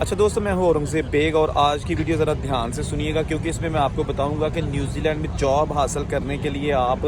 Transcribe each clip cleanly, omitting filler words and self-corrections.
अच्छा दोस्तों, मैं हूँ औरंगज़ेब बेग और आज की वीडियो ज़रा ध्यान से सुनिएगा क्योंकि इसमें मैं आपको बताऊंगा कि न्यूजीलैंड में जॉब हासिल करने के लिए आप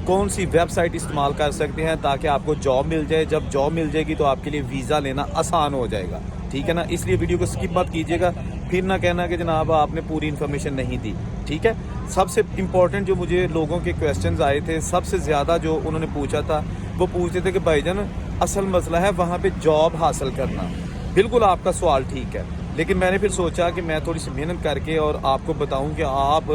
कौन सी वेबसाइट इस्तेमाल कर सकते हैं ताकि आपको जॉब मिल जाए। जब जॉब मिल जाएगी तो आपके लिए वीज़ा लेना आसान हो जाएगा, ठीक है ना। इसलिए वीडियो को स्किप मत कीजिएगा, फिर ना कहना कि जनाब आपने पूरी इन्फॉर्मेशन नहीं दी, ठीक है। सबसे इम्पोर्टेंट जो मुझे लोगों के क्वेश्चंस आए थे, सबसे ज़्यादा जो उन्होंने पूछा था वो पूछते थे कि भाईजान असल मसला है वहाँ पे जॉब हासिल करना। बिल्कुल आपका सवाल ठीक है, लेकिन मैंने फिर सोचा कि मैं थोड़ी सी मेहनत करके और आपको बताऊं कि आप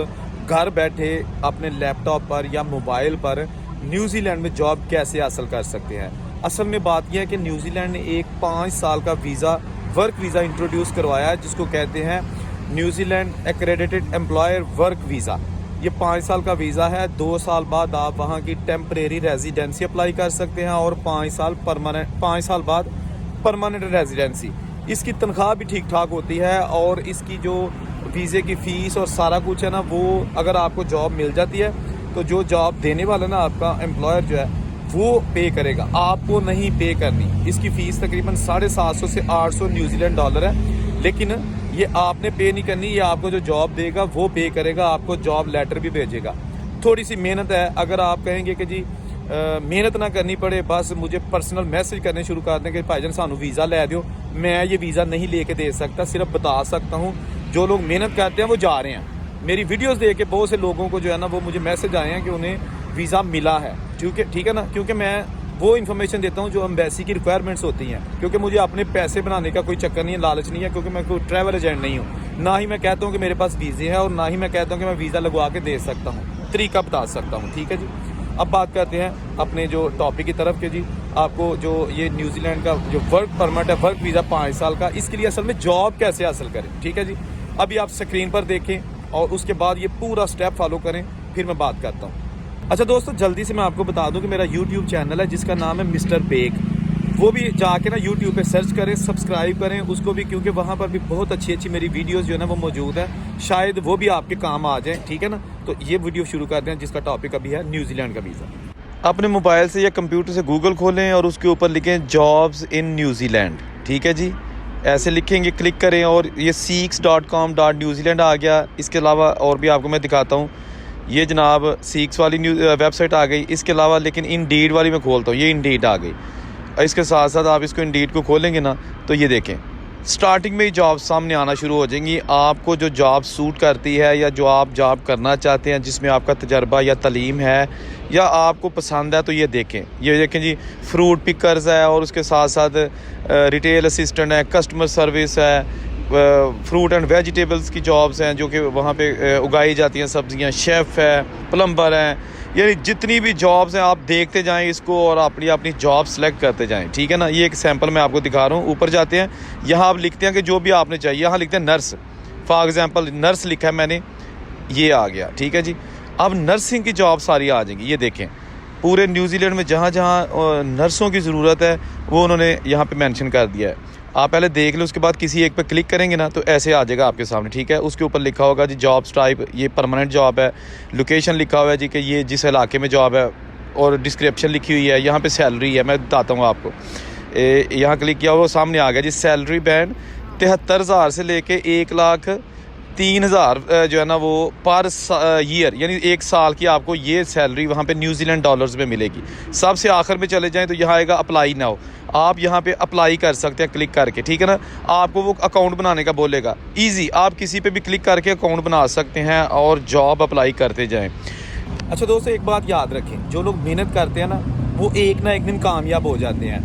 घर बैठे अपने लैपटॉप पर या मोबाइल पर न्यूजीलैंड में जॉब कैसे हासिल कर सकते हैं। असल में बात यह है कि न्यूजीलैंड ने एक 5 साल का वीज़ा, वर्क वीज़ा इंट्रोड्यूस करवाया है जिसको कहते हैं New Zealand accredited employer work visa. ये 5 साल का वीज़ा है। 2 साल बाद आप वहाँ की टेम्परेरी रेजिडेंसी अप्लाई कर सकते हैं और 5 साल बाद परमानेंट रेजिडेंसी। इसकी तनख्वाह भी ठीक ठाक होती है और इसकी जो वीज़े की फ़ीस और सारा कुछ है ना, वो अगर आपको जॉब मिल जाती है तो जो जॉब देने वाला ना आपका एम्प्लॉयर जो है वो पे करेगा, आपको नहीं पे करनी। इसकी फ़ीस तकरीबन 750 से 800 न्यूजीलैंड डॉलर है, लेकिन ये आपने पे नहीं करनी, ये आपको जो जॉब देगा वो पे करेगा, आपको जॉब लेटर भी भेजेगा। थोड़ी सी मेहनत है। अगर आप कहेंगे कि जी मेहनत ना करनी पड़े, बस मुझे पर्सनल मैसेज करने शुरू कर दें कि भाईजान सानू वीज़ा लै दो, मैं ये वीज़ा नहीं लेके दे सकता, सिर्फ बता सकता हूँ जो लोग मेहनत करते हैं वो जा रहे हैं। मेरी वीडियोस देख के बहुत से लोगों को जो है ना वो मुझे मैसेज आए हैं कि उन्हें वीज़ा मिला है, ठीक है ना। क्योंकि मैं वो इन्फॉर्मेशन देता हूँ जो एम्बेसी की रिक्वायरमेंट्स होती हैं, क्योंकि मुझे अपने पैसे बनाने का कोई चक्कर नहीं है, लालच नहीं है, क्योंकि मैं कोई ट्रैवल एजेंट नहीं हूँ। ना ही मैं कहता हूँ कि मेरे पास वीज़े है और ना ही मैं कहता हूँ कि मैं वीज़ा लगवा के दे सकता हूँ, तरीका बता सकता हूँ, ठीक है जी। अब बात करते हैं अपने जो टॉपिक की तरफ के जी। आपको जो ये न्यूजीलैंड का जो वर्क परमिट है, वर्क वीज़ा 5 साल का, इसके लिए असल में जॉब कैसे हासिल करें, ठीक है जी। अभी आप स्क्रीन पर देखें और उसके बाद ये पूरा स्टेप फॉलो करें, फिर मैं बात करता हूँ। अच्छा दोस्तों, जल्दी से मैं आपको बता दूं कि मेरा यूट्यूब चैनल है जिसका नाम है मिस्टर बेग। वो भी जाके ना यूट्यूब पे सर्च करें, सब्सक्राइब करें उसको भी, क्योंकि वहाँ पर भी बहुत अच्छी अच्छी मेरी वीडियोस जो है ना वो मौजूद है, शायद वो भी आपके काम आ जाए, ठीक है ना। तो ये वीडियो शुरू करते हैं जिसका टॉपिक अभी है न्यूजीलैंड का वीज़ा। अपने मोबाइल से या कंप्यूटर से गूगल खोलें और उसके ऊपर लिखें जॉब्स इन न्यूजीलैंड, ठीक है जी। ऐसे लिखेंगे, क्लिक करें और ये seeks.com.newzealand आ गया। इसके अलावा और भी आपको मैं दिखाता हूँ, ये जनाब सीक्स वाली वेबसाइट आ गई। इसके अलावा लेकिन इंडीड वाली मैं खोलता हूँ, ये इंडीड आ गई। इसके साथ साथ आप इसको इंडीड को खोलेंगे ना तो ये देखें स्टार्टिंग में ही जॉब सामने आना शुरू हो जाएंगी। आपको जो जॉब सूट करती है या जो आप जॉब करना चाहते हैं जिसमें आपका तजर्बा या तालीम है या आपको पसंद है तो ये देखें जी। फ्रूट पिकर्स है और उसके साथ साथ रिटेल असिस्टेंट है, कस्टमर सर्विस है, फ्रूट एंड वेजिटेबल्स की जॉब्स हैं जो कि वहाँ पे उगाई जाती हैं सब्जियाँ, शेफ़ है, प्लम्बर हैं, यानी जितनी भी जॉब्स हैं आप देखते जाएं इसको और अपनी अपनी जॉब सेलेक्ट करते जाएं, ठीक है ना। ये एक सैंपल मैं आपको दिखा रहा हूँ। ऊपर जाते हैं, यहाँ आप लिखते हैं कि जो भी आपने चाहिए, यहाँ लिखते हैं नर्स, फॉर एग्जांपल नर्स लिखा है मैंने, ये आ गया, ठीक है जी। अब नर्सिंग की जॉब सारी आ जाएंगी। ये देखें पूरे न्यूजीलैंड में जहाँ जहाँ नर्सों की ज़रूरत है वो उन्होंने यहाँ पर मैंशन कर दिया है। आप पहले देख लो, उसके बाद किसी एक पे क्लिक करेंगे ना तो ऐसे आ जाएगा आपके सामने, ठीक है। उसके ऊपर लिखा होगा जी जॉब्स टाइप, ये परमानेंट जॉब है, लोकेशन लिखा हुआ है जी कि ये जिस इलाके में जॉब है, और डिस्क्रिप्शन लिखी हुई है, यहाँ पे सैलरी है, मैं बताता हूँ आपको। यहाँ क्लिक किया वो सामने आ गया जी, सैलरी बैंड 73,000 से लेके 1,03,000 जो है ना वो पर ईयर, यानी 1 साल की आपको ये सैलरी वहाँ पे न्यूजीलैंड डॉलर्स में मिलेगी। सबसे आखिर में चले जाएं तो यहाँ आएगा अप्लाई नाउ, आप यहाँ पे अप्लाई कर सकते हैं क्लिक करके, ठीक है ना। आपको वो अकाउंट बनाने का बोलेगा, इजी, आप किसी पे भी क्लिक करके अकाउंट बना सकते हैं और जॉब अप्लाई करते जाएं। अच्छा दोस्तों, एक बात याद रखें, जो लोग मेहनत करते हैं ना वो एक ना एक दिन कामयाब हो जाते हैं।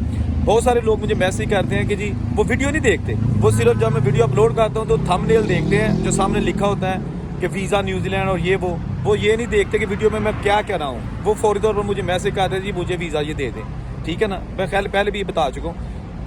बहुत सारे लोग मुझे मैसेज करते हैं कि जी वो वीडियो नहीं देखते, वो सिर्फ जब मैं वीडियो अपलोड करता हूँ तो थंबनेल देखते हैं जो सामने लिखा होता है कि वीज़ा न्यूजीलैंड और ये वो ये नहीं देखते कि वीडियो में मैं क्या कह रहा हूँ। वो फौरी तौर पर मुझे मैसेज करते हैं जी मुझे वीज़ा ये दे दें, ठीक है ना। मैं पहले भी ये बता चुका हूँ,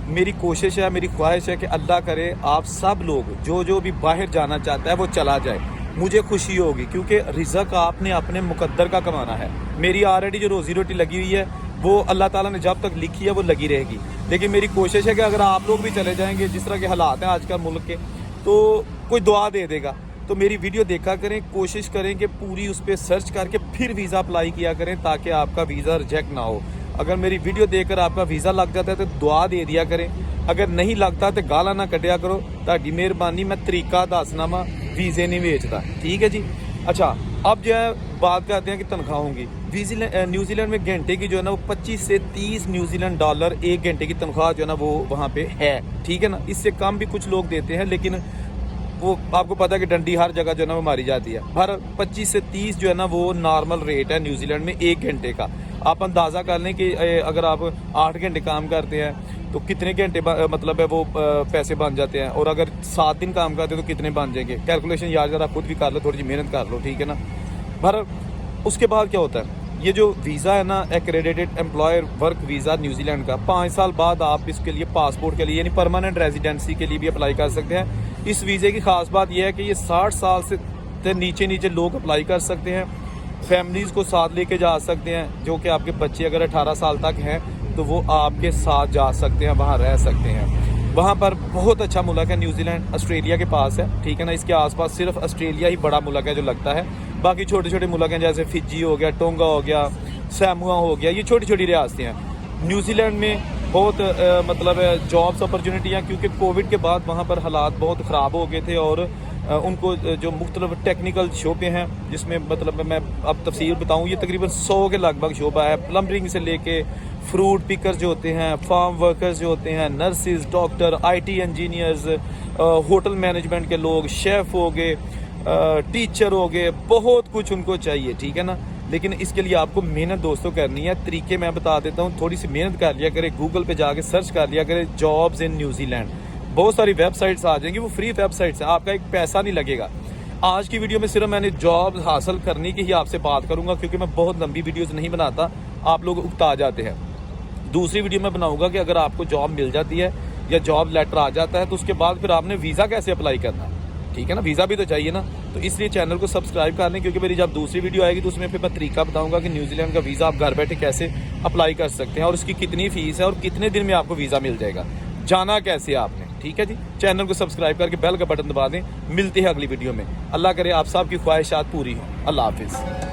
मेरी कोशिश है, मेरी ख्वाहिश है कि अल्लाह करे आप सब लोग जो भी बाहर जाना चाहता है वो चला जाए, मुझे खुशी होगी, क्योंकि रिज़्क आपने अपने मुकद्दर का कमाना है। मेरी ऑलरेडी जो रोज़ी रोटी लगी हुई है वो अल्लाह ताला ने जब तक लिखी है वो लगी रहेगी, लेकिन मेरी कोशिश है कि अगर आप लोग भी चले जाएंगे, जिस तरह के हालात हैं आजकल मुल्क के, तो कोई दुआ दे देगा। तो मेरी वीडियो देखा करें, कोशिश करें कि पूरी उस पर सर्च करके फिर वीज़ा अप्लाई किया करें ताकि आपका वीज़ा रिजेक्ट ना हो। अगर मेरी वीडियो देखकर आपका वीज़ा लग जाता है तो दुआ दे दिया करें, अगर नहीं लगता तो गाला ना कटिया करो, ताकि मेहरबानी मैं तरीका दसना वा, वीज़े नहीं बेचता, ठीक है जी। अच्छा, अब जो है बात करते हैं कि तनख्वाहों की। न्यूजीलैंड में घंटे की जो है ना वो 25 से 30 न्यूजीलैंड डॉलर एक घंटे की तनख्वाह जो है ना वो वहाँ पे है, ठीक है ना। इससे कम भी कुछ लोग देते हैं, लेकिन वो आपको पता है कि डंडी हर जगह जो है ना वो मारी जाती है। हर 25 से 30 जो है ना वो नॉर्मल रेट है न्यूजीलैंड में एक घंटे का। आप अंदाज़ा कर लें कि अगर आप 8 घंटे काम करते हैं तो कितने घंटे मतलब है वो पैसे बन जाते हैं, और अगर 7 दिन काम करते हैं तो कितने बन जाएंगे। कैलकुलेशन याद अगर आप खुद भी कर लो, थोड़ी सी मेहनत कर लो, ठीक है ना। पर उसके बाद क्या होता है, ये जो वीज़ा है ना accredited employer work visa New Zealand का, 5 साल बाद आप इसके लिए पासपोर्ट के लिए यानी परमानेंट रेजिडेंसी के लिए भी अप्लाई कर सकते हैं। इस वीज़े की खास बात यह है कि ये 60 साल से नीचे लोग अप्लाई कर सकते हैं। फैमिलीज़ को साथ लेके जा सकते हैं, जो कि आपके बच्चे अगर 18 साल तक हैं तो वो आपके साथ जा सकते हैं, वहाँ रह सकते हैं। वहाँ पर बहुत अच्छा मुल्क है न्यूजीलैंड, ऑस्ट्रेलिया के पास है, ठीक है ना। इसके आसपास सिर्फ ऑस्ट्रेलिया ही बड़ा मुल्क है जो लगता है, बाकी छोटे छोटे मुल्क हैं जैसे फिजी हो गया, टोंगा हो गया, सैमुआ हो गया, ये छोटी छोटी रियासतें हैं। न्यूजीलैंड में बहुत मतलब जॉब्स अपॉर्चुनिटियाँ, क्योंकि कोविड के बाद वहाँ पर हालात बहुत ख़राब हो गए थे, और उनको जो मुख्तलिफ टेक्निकल शोबे हैं, जिसमें मतलब मैं अब तफसील बताऊँ, ये तकरीबन 100 के लगभग शोबा है। प्लम्बरिंग से लेके फ्रूट पिकर्स जो होते हैं, फार्म वर्कर्स जो होते हैं, nurses, doctor, IT engineers, hotel management के लोग, शेफ़ हो गए, टीचर हो गए, बहुत कुछ उनको चाहिए, ठीक है ना। लेकिन इसके लिए आपको मेहनत दोस्तों करनी है। तरीके मैं बता देता हूँ, थोड़ी सी मेहनत कर लिया करें, गूगल पे जाके सर्च कर लिया करें जॉब्स इन न्यूजीलैंड, बहुत सारी वेबसाइट्स आ जाएंगी, वो फ्री वेबसाइट्स हैं, आपका एक पैसा नहीं लगेगा। आज की वीडियो में सिर्फ मैंने जॉब हासिल करने की ही आपसे बात करूंगा, क्योंकि मैं बहुत लंबी वीडियोस नहीं बनाता, आप लोग उकता जाते हैं। दूसरी वीडियो में बनाऊंगा कि अगर आपको जॉब मिल जाती है या जॉब लेटर आ जाता है तो उसके बाद फिर आपने वीज़ा कैसे अप्लाई करना है, ठीक है ना। वीज़ा भी तो चाहिए ना, तो इसलिए चैनल को सब्सक्राइब कर लें, क्योंकि मेरी जब दूसरी वीडियो आएगी तो उसमें फिर मैं तरीका बताऊंगा कि न्यूजीलैंड का वीज़ा आप घर बैठे कैसे अप्लाई कर सकते हैं, और उसकी कितनी फ़ीस है और कितने दिन में आपको वीज़ा मिल जाएगा, जाना कैसे आपने, ठीक है जी। चैनल को सब्सक्राइब करके बेल का बटन दबा दें। मिलते हैं अगली वीडियो में। अल्लाह करे आप सबकी ख्वाहिशात पूरी हों। अल्लाह हाफिज़।